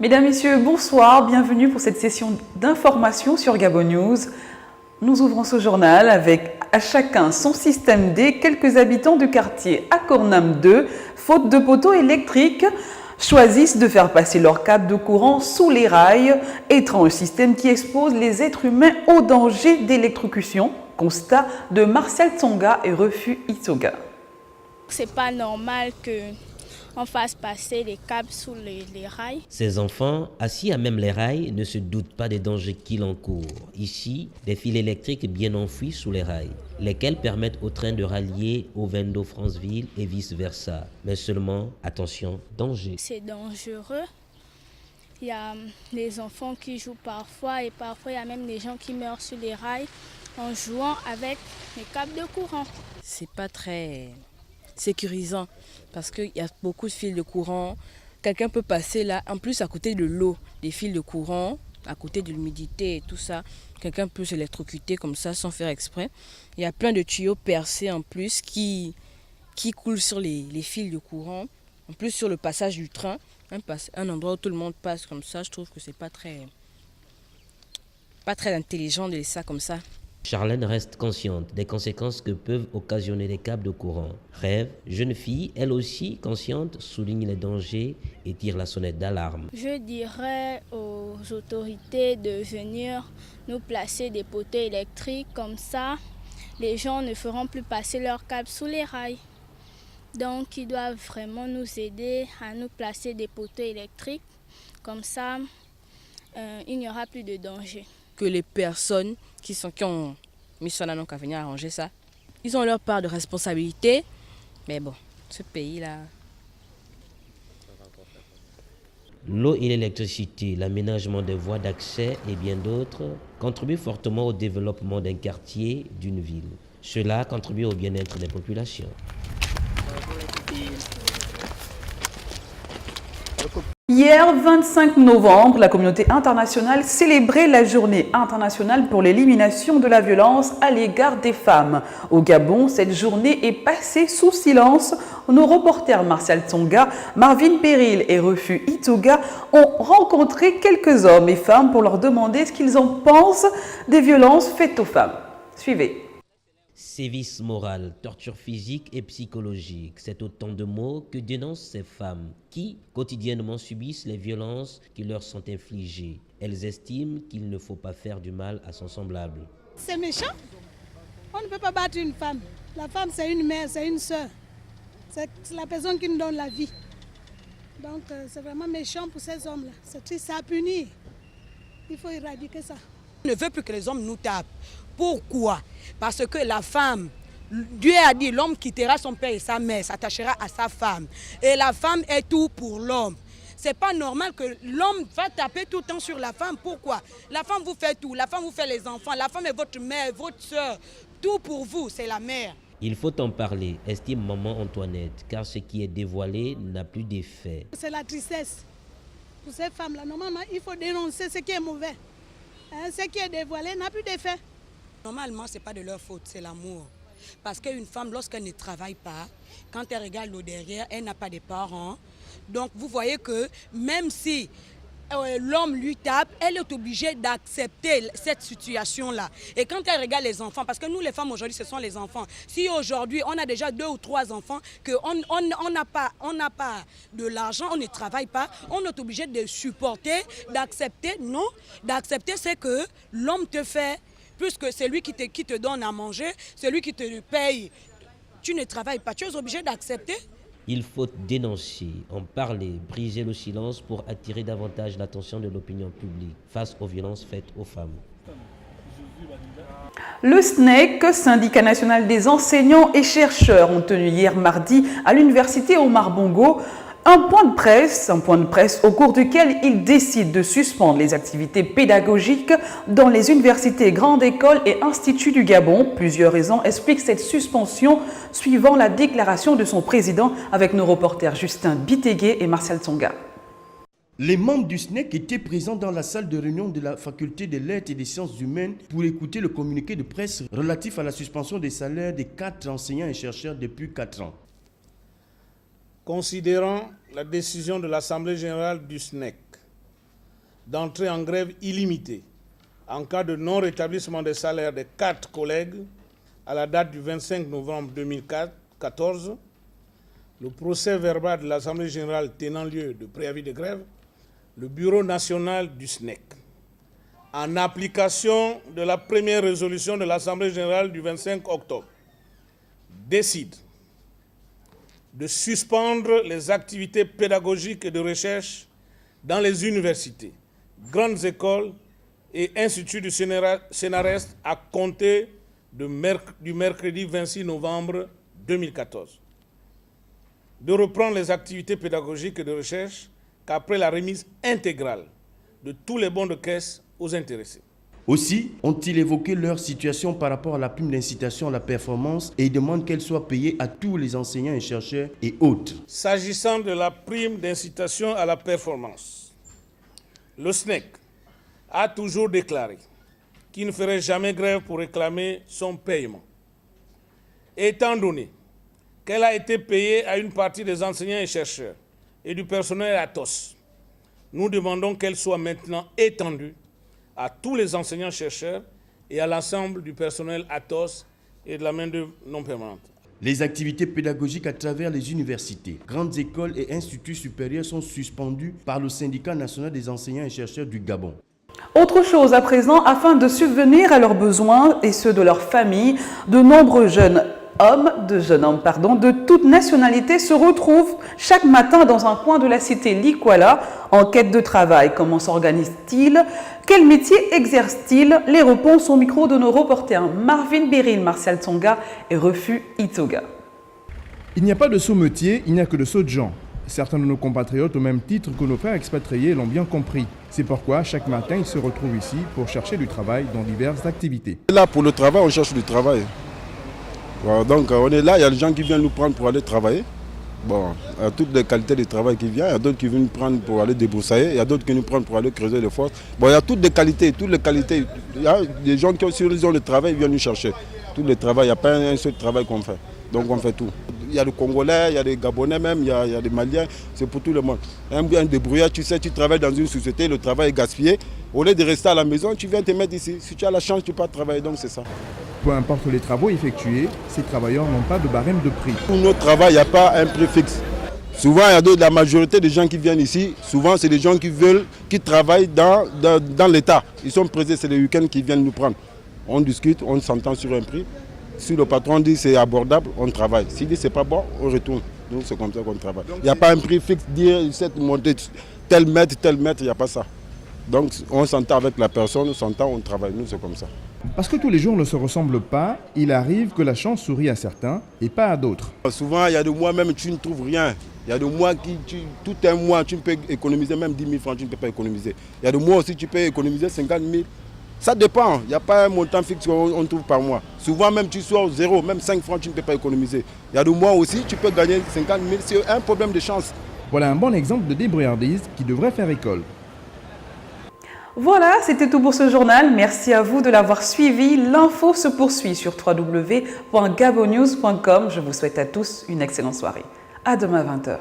Mesdames, Messieurs, bonsoir, bienvenue pour cette session d'information sur Gabon News. Nous ouvrons ce journal avec à chacun son système D. Quelques habitants du quartier Akornam 2, faute de poteaux électriques, choisissent de faire passer leur câble de courant sous les rails, étrange système qui expose les êtres humains au danger d'électrocution. Constat de Martial Tsonga et Refus Itsoga. C'est pas normal qu'on fasse passer les câbles sous les rails. Ces enfants, assis à même les rails, ne se doutent pas des dangers qu'ils encourent. Ici, des fils électriques bien enfouis sous les rails, lesquels permettent au train de rallier au Vendo-Franceville et vice-versa. Mais seulement, attention, danger. C'est dangereux. Il y a des enfants qui jouent parfois et parfois il y a même des gens qui meurent sur les rails en jouant avec les câbles de courant. C'est pas très sécurisant parce qu'il y a beaucoup de fils de courant. Quelqu'un peut passer là, en plus à côté de l'eau, des fils de courant, à côté de l'humidité et tout ça. Quelqu'un peut s'électrocuter comme ça sans faire exprès. Il y a plein de tuyaux percés en plus qui coulent sur les fils de courant. En plus sur le passage du train, un endroit où tout le monde passe comme ça, je trouve que c'est pas très intelligent de laisser ça comme ça. Charlène reste consciente des conséquences que peuvent occasionner les câbles de courant. Rêve, jeune fille, elle aussi consciente, souligne les dangers et tire la sonnette d'alarme. Je dirais aux autorités de venir nous placer des poteaux électriques, comme ça les gens ne feront plus passer leurs câbles sous les rails. Donc ils doivent vraiment nous aider à nous placer des poteaux électriques, comme ça il n'y aura plus de danger. Que les personnes qui ont mis ça là, donc à venir arranger ça, ils ont leur part de responsabilité, mais bon, ce pays-là... L'eau et l'électricité, l'aménagement des voies d'accès et bien d'autres contribuent fortement au développement d'un quartier, d'une ville. Cela contribue au bien-être des populations. Hier, 25 novembre, la communauté internationale célébrait la journée internationale pour l'élimination de la violence à l'égard des femmes. Au Gabon, cette journée est passée sous silence. Nos reporters Martial Tsonga, Marvin Péril et Refus Itsoga ont rencontré quelques hommes et femmes pour leur demander ce qu'ils en pensent des violences faites aux femmes. Suivez. Sévices moral, torture physique et psychologique, c'est autant de mots que dénoncent ces femmes qui, quotidiennement, subissent les violences qui leur sont infligées. Elles estiment qu'il ne faut pas faire du mal à son semblable. C'est méchant. On ne peut pas battre une femme. La femme, c'est une mère, c'est une sœur. C'est la personne qui nous donne la vie. Donc, c'est vraiment méchant pour ces hommes-là. C'est triste, ça à punir. Il faut éradiquer ça. On ne veut plus que les hommes nous tapent. Pourquoi? Parce que la femme, Dieu a dit, l'homme quittera son père et sa mère, s'attachera à sa femme. Et la femme est tout pour l'homme. C'est pas normal que l'homme va taper tout le temps sur la femme. Pourquoi? La femme vous fait tout. La femme vous fait les enfants. La femme est votre mère, votre soeur. Tout pour vous, c'est la mère. Il faut en parler, estime maman Antoinette, car ce qui est dévoilé n'a plus d'effet. C'est la tristesse. Pour ces femmes-là, normalement, il faut dénoncer ce qui est mauvais. Ce qui est dévoilé n'a plus d'effet. Normalement, ce n'est pas de leur faute, c'est l'amour. Parce qu'une femme, lorsqu'elle ne travaille pas, quand elle regarde l'eau derrière, elle n'a pas de parents. Donc, vous voyez que même si l'homme lui tape, elle est obligée d'accepter cette situation-là. Et quand elle regarde les enfants, parce que nous, les femmes, aujourd'hui, ce sont les enfants. Si aujourd'hui, on a déjà 2 ou 3 enfants, qu'on n'a pas de l'argent, on ne travaille pas, on est obligé de supporter, d'accepter. Non, d'accepter, c'est que l'homme te fait... Puisque c'est lui qui te donne à manger, c'est lui qui te paye. Tu ne travailles pas, tu es obligé d'accepter. Il faut dénoncer, en parler, briser le silence pour attirer davantage l'attention de l'opinion publique face aux violences faites aux femmes. Le SNEC, Syndicat national des enseignants et chercheurs, ont tenu hier mardi à l'université Omar Bongo un point de presse au cours duquel ils décident de suspendre les activités pédagogiques dans les universités, grandes écoles et instituts du Gabon. Plusieurs raisons expliquent cette suspension suivant la déclaration de son président avec nos reporters Justin Bitegué et Martial Tsonga. Les membres du SNEC étaient présents dans la salle de réunion de la faculté des lettres et des sciences humaines pour écouter le communiqué de presse relatif à la suspension des salaires des 4 enseignants et chercheurs depuis 4 ans. Considérant la décision de l'Assemblée générale du SNEC d'entrer en grève illimitée en cas de non-rétablissement des salaires des 4 collègues à la date du 25 novembre 2014, le procès verbal de l'Assemblée générale tenant lieu de préavis de grève, le Bureau national du SNEC, en application de la première résolution de l'Assemblée générale du 25 octobre, décide de suspendre les activités pédagogiques et de recherche dans les universités, grandes écoles et instituts du CNRS à compter du mercredi 26 novembre 2014. De reprendre les activités pédagogiques et de recherche qu'après la remise intégrale de tous les bons de caisse aux intéressés. Aussi, ont-ils évoqué leur situation par rapport à la prime d'incitation à la performance et demandent qu'elle soit payée à tous les enseignants et chercheurs et autres. S'agissant de la prime d'incitation à la performance, le SNEC a toujours déclaré qu'il ne ferait jamais grève pour réclamer son paiement. Étant donné qu'elle a été payée à une partie des enseignants et chercheurs et du personnel Atos, nous demandons qu'elle soit maintenant étendue à tous les enseignants-chercheurs et à l'ensemble du personnel Atos et de la main-d'œuvre non permanente. Les activités pédagogiques à travers les universités, grandes écoles et instituts supérieurs sont suspendues par le syndicat national des enseignants et chercheurs du Gabon. Autre chose à présent, afin de subvenir à leurs besoins et ceux de leurs familles, de nombreux jeunes hommes de toute nationalité se retrouvent chaque matin dans un coin de la cité Likwala en quête de travail. Comment s'organisent-ils? Quel métier exercent-ils? Les réponses au micro de nos reporters Marvin Beril, Martial Tsonga et Refu Itoga. Il n'y a pas de saut-métier, il n'y a que de saut de gens. Certains de nos compatriotes, au même titre que nos frères expatriés, l'ont bien compris. C'est pourquoi chaque matin, ils se retrouvent ici pour chercher du travail dans diverses activités. Là, pour le travail, on cherche du travail. Voilà, donc on est là, il y a des gens qui viennent nous prendre pour aller travailler. Bon, il y a toutes les qualités de travail qui viennent, il y a d'autres qui viennent nous prendre pour aller débroussailler, il y a d'autres qui nous prennent pour aller creuser les fosses. Bon, il y a toutes les qualités. Il y a des gens qui ont sur le travail, ils viennent nous chercher. Tout le travail, il n'y a pas un seul travail qu'on fait. Donc on fait tout. Il y a des Congolais, il y a des Gabonais même, il y a des Maliens, c'est pour tout le monde. Un débrouillard, tu sais, tu travailles dans une société, le travail est gaspillé. Au lieu de rester à la maison, tu viens te mettre ici. Si tu as la chance, tu peux travailler, donc c'est ça. Peu importe les travaux effectués, ces travailleurs n'ont pas de barème de prix. Pour notre travail, il n'y a pas un prix fixe. Souvent, il y a la majorité des gens qui viennent ici, souvent c'est des gens qui travaillent dans l'État. Ils sont pressés, c'est les week-ends qui viennent nous prendre. On discute, on s'entend sur un prix. Si le patron dit c'est abordable, on travaille. S'il dit c'est pas bon, on retourne. Donc c'est comme ça qu'on travaille. Il n'y a pas un prix fixe, dire cette montée, tel mètre, il n'y a pas ça. Donc on s'entend avec la personne, on s'entend, on travaille. Nous, c'est comme ça. Parce que tous les jours ne se ressemblent pas, il arrive que la chance sourie à certains et pas à d'autres. Souvent, il y a des mois même tu ne trouves rien. Il y a des mois tout un mois, tu peux économiser même 10 000 francs, tu ne peux pas économiser. Il y a des mois aussi, tu peux économiser 50 000. Ça dépend, il n'y a pas un montant fixe qu'on trouve par mois. Souvent même tu sors 0, même 5 francs, tu ne peux pas économiser. Il y a des mois aussi, tu peux gagner 50 000, c'est un problème de chance. Voilà un bon exemple de débrouillardise qui devrait faire école. Voilà, c'était tout pour ce journal. Merci à vous de l'avoir suivi. L'info se poursuit sur www.gabonnews.com. Je vous souhaite à tous une excellente soirée. À demain 20h.